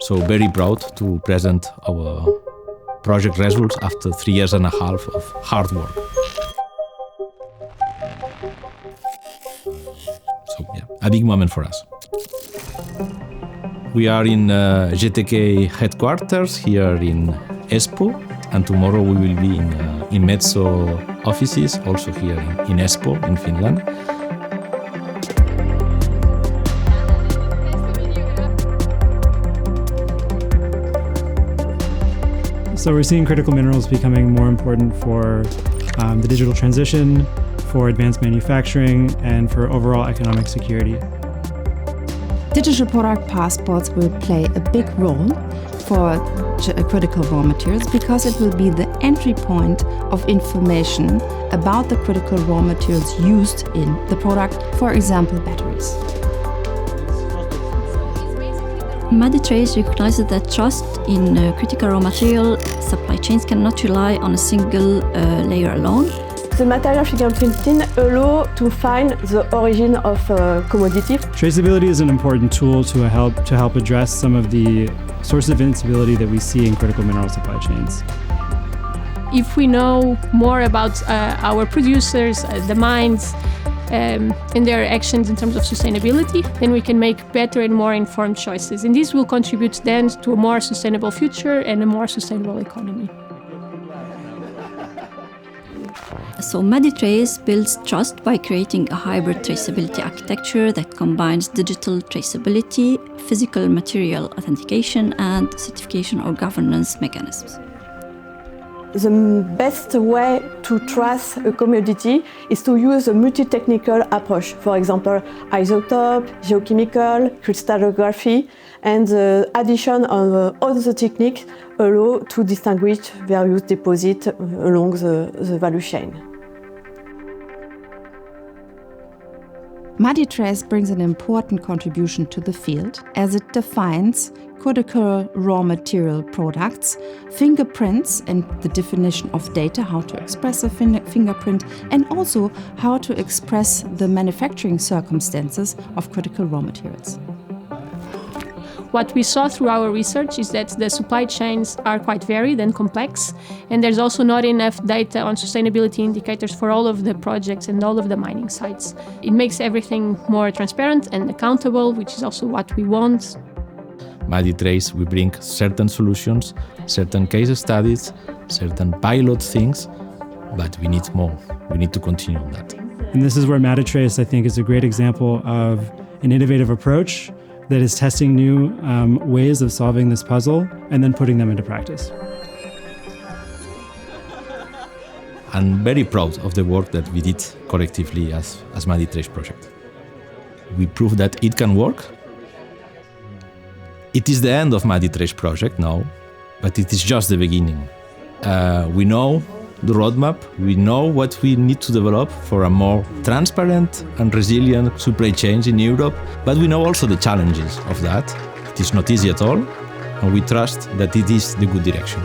So very proud to present our project results after 3.5 years of hard work. So yeah, a big moment for us. We are in GTK headquarters here in Espoo, and tomorrow we will be in Metso offices, also here in Espoo, in Finland. So we're seeing critical minerals becoming more important for the digital transition, for advanced manufacturing, and for overall economic security. Digital product passports will play a big role for critical raw materials because it will be the entry point of information about the critical raw materials used in the product, for example, batteries. Maditrace recognizes that trust in critical raw material supply chains cannot rely on a single layer alone. The material fingerprinting allows to find the origin of commodity. Traceability is an important tool to help address some of the sources of instability that we see in critical mineral supply chains. If we know more about our producers, the mines, and their actions in terms of sustainability, then we can make better and more informed choices. And this will contribute then to a more sustainable future and a more sustainable economy. So Maditrace builds trust by creating a hybrid traceability architecture that combines digital traceability, physical material authentication, and certification or governance mechanisms. The best way to trace a commodity is to use a multi-technical approach. For example, isotope, geochemical, crystallography, and the addition of other techniques allow to distinguish various deposits along the value chain. Maditrace brings an important contribution to the field as it defines critical raw material products, fingerprints and the definition of data, how to express a fingerprint, and also how to express the manufacturing circumstances of critical raw materials. What we saw through our research is that the supply chains are quite varied and complex, and there's also not enough data on sustainability indicators for all of the projects and all of the mining sites. It makes everything more transparent and accountable, which is also what we want. Maditrace, we bring certain solutions, certain case studies, certain pilot things, but we need more. We need to continue on that. And this is where Maditrace, I think, is a great example of an innovative approach that is testing new ways of solving this puzzle and then putting them into practice. I'm very proud of the work that we did collectively as Maditrace project. We proved that it can work. It is the end of Maditrace project now, but it is just the beginning. We know the roadmap, we know what we need to develop for a more transparent and resilient supply chain in Europe, but we know also the challenges of that. It is not easy at all, and we trust that it is the good direction.